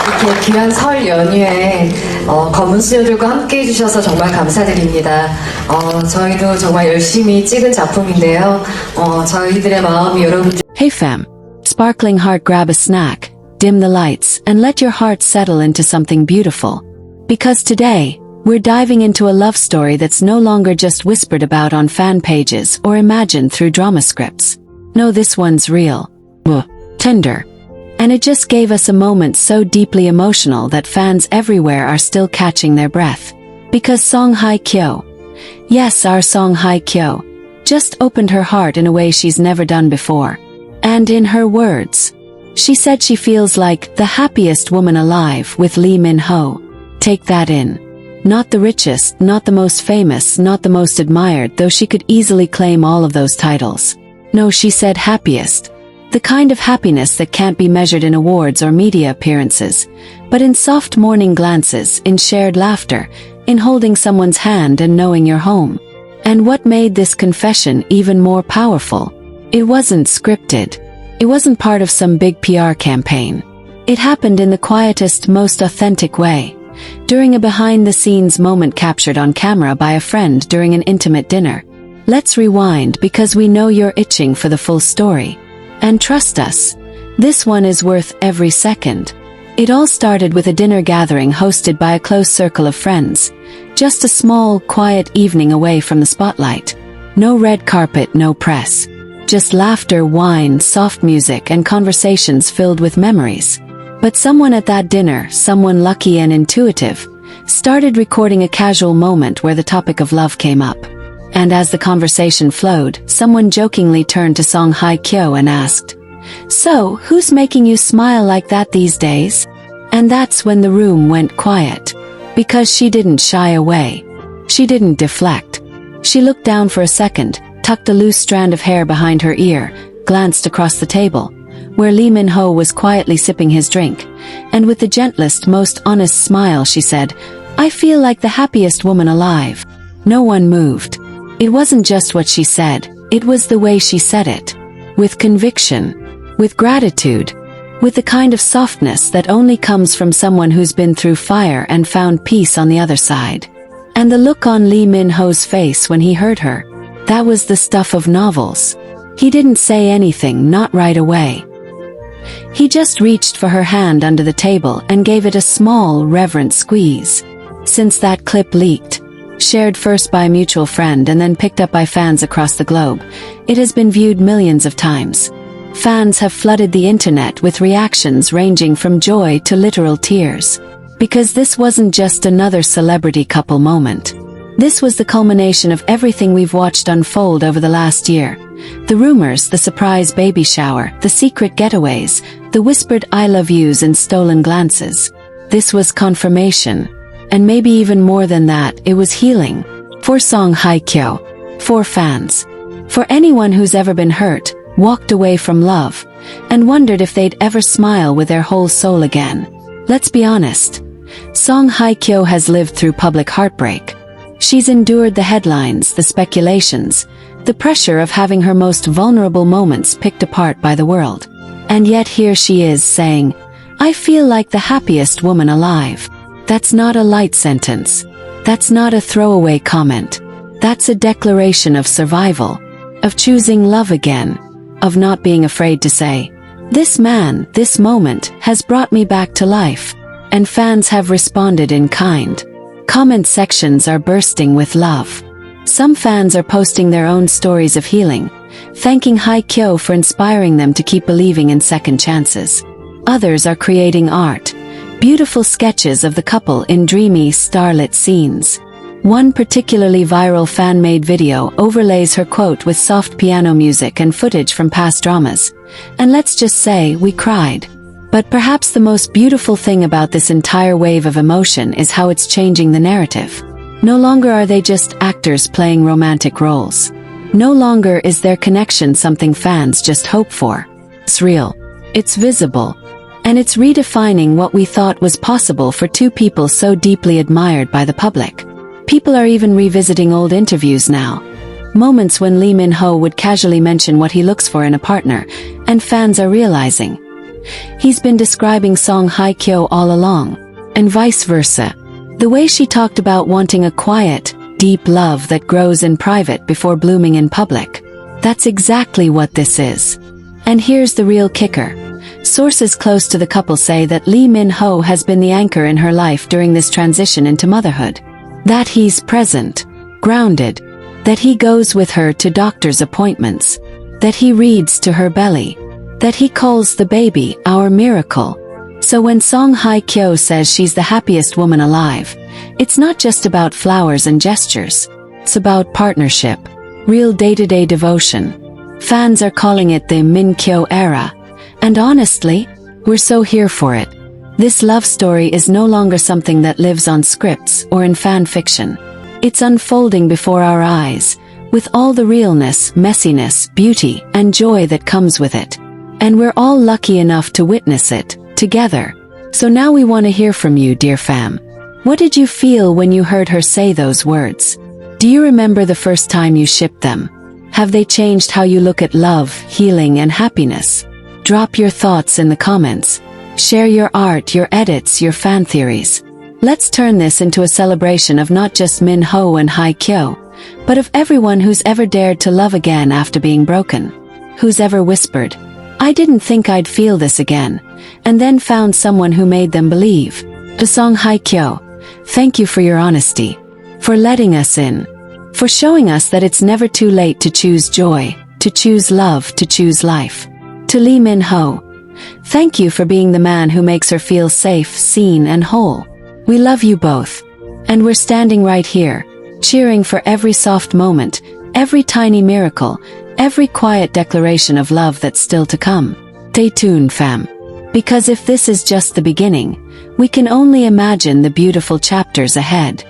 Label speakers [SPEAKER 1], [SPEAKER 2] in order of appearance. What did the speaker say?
[SPEAKER 1] 이렇게 귀한 설 연휴에 검은 수녀들과 함께 해주셔서 정말 감사드립니다. 저희도 정말 열심히 찍은 작품인데요. 저희들의 마음이 여러분들.
[SPEAKER 2] Hey fam, sparkling heart, grab a snack, dim the lights, and let your heart settle into something beautiful. Because today, we're diving into a love story that's no longer just whispered about on fan pages or imagined through drama scripts. No, this one's real. Tender. And it just gave us a moment so deeply emotional that fans everywhere are still catching their breath. Because song Hye Kyo, yes, our song Hye Kyo, just opened her heart in a way she's never done before. And in her words, she said she feels like the happiest woman alive with Lee Min-ho. Take that in. Not the richest, not the most famous, not the most admired, though she could easily claim all of those titles. No, she said happiest. The kind of happiness that can't be measured in awards or media appearances, but in soft morning glances, in shared laughter, in holding someone's hand and knowing you're home. And what made this confession even more powerful? It wasn't scripted. It wasn't part of some big PR campaign. It happened in the quietest, most authentic way. During a behind-the-scenes moment captured on camera by a friend during an intimate dinner. Let's rewind because we know you're itching for the full story. And trust us, this one is worth every second. It all started with a dinner gathering hosted by a close circle of friends. Just a small, quiet evening away from the spotlight. No red carpet, no press. Just laughter, wine, soft music, and conversations filled with memories. But someone at that dinner, someone lucky and intuitive, started recording a casual moment where the topic of love came up. And as the conversation flowed, someone jokingly turned to Song Hye Kyo and asked, "So, who's making you smile like that these days?" And that's when the room went quiet. Because she didn't shy away. She didn't deflect. She looked down for a second, tucked a loose strand of hair behind her ear, glanced across the table, where Lee Min-ho was quietly sipping his drink, and with the gentlest, most honest smile she said, "I feel like the happiest woman alive." No one moved. It wasn't just what she said, it was the way she said it. With conviction. With gratitude. With the kind of softness that only comes from someone who's been through fire and found peace on the other side. And the look on Lee Min-ho's face when he heard her, that was the stuff of novels. He didn't say anything, not right away. He just reached for her hand under the table and gave it a small, reverent squeeze. Since that clip leaked, shared first by a mutual friend and then picked up by fans across the globe, it has been viewed millions of times. Fans have flooded the internet with reactions ranging from joy to literal tears. Because this wasn't just another celebrity couple moment. This was the culmination of everything we've watched unfold over the last year. The rumors, the surprise baby shower, the secret getaways, the whispered I love yous and stolen glances. This was confirmation. And maybe even more than that, it was healing. For Song Hye Kyo. For fans. For anyone who's ever been hurt, walked away from love, and wondered if they'd ever smile with their whole soul again. Let's be honest. Song Hye Kyo has lived through public heartbreak. She's endured the headlines, the speculations, the pressure of having her most vulnerable moments picked apart by the world. And yet here she is saying, "I feel like the happiest woman alive." That's not a light sentence. That's not a throwaway comment. That's a declaration of survival, of choosing love again, of not being afraid to say, "This man, this moment, has brought me back to life." And fans have responded in kind. Comment sections are bursting with love. Some fans are posting their own stories of healing, thanking Hye Kyo for inspiring them to keep believing in second chances. Others are creating art. Beautiful sketches of the couple in dreamy, starlit scenes. One particularly viral fan-made video overlays her quote with soft piano music and footage from past dramas. And let's just say, we cried. But perhaps the most beautiful thing about this entire wave of emotion is how it's changing the narrative. No longer are they just actors playing romantic roles. No longer is their connection something fans just hope for. It's real. It's visible. And it's redefining what we thought was possible for two people so deeply admired by the public. People are even revisiting old interviews now. Moments when Lee Min-ho would casually mention what he looks for in a partner, and fans are realizing, he's been describing Song Hye Kyo all along, and vice versa. The way she talked about wanting a quiet, deep love that grows in private before blooming in public. That's exactly what this is. And here's the real kicker. Sources close to the couple say that Lee Min-ho has been the anchor in her life during this transition into motherhood. That he's present, grounded, that he goes with her to doctor's appointments, that he reads to her belly, that he calls the baby our miracle. So when Song Hye Kyo says she's the happiest woman alive, it's not just about flowers and gestures. It's about partnership, real day-to-day devotion. Fans are calling it the Min Kyo era. And honestly, we're so here for it. This love story is no longer something that lives on scripts or in fan fiction. It's unfolding before our eyes, with all the realness, messiness, beauty, and joy that comes with it. And we're all lucky enough to witness it, together. So now we want to hear from you, dear fam. What did you feel when you heard her say those words? Do you remember the first time you shipped them? Have they changed how you look at love, healing, and happiness? Drop your thoughts in the comments. Share your art, your edits, your fan theories. Let's turn this into a celebration of not just Min-ho and Hye Kyo, but of everyone who's ever dared to love again after being broken. Who's ever whispered, "I didn't think I'd feel this again," and then found someone who made them believe. To Song Hye Kyo, thank you for your honesty, for letting us in, for showing us that it's never too late to choose joy, to choose love, to choose life. To Lee Min-ho, thank you for being the man who makes her feel safe, seen, and whole. We love you both. And we're standing right here, cheering for every soft moment, every tiny miracle, every quiet declaration of love that's still to come. Stay tuned, fam. Because if this is just the beginning, we can only imagine the beautiful chapters ahead.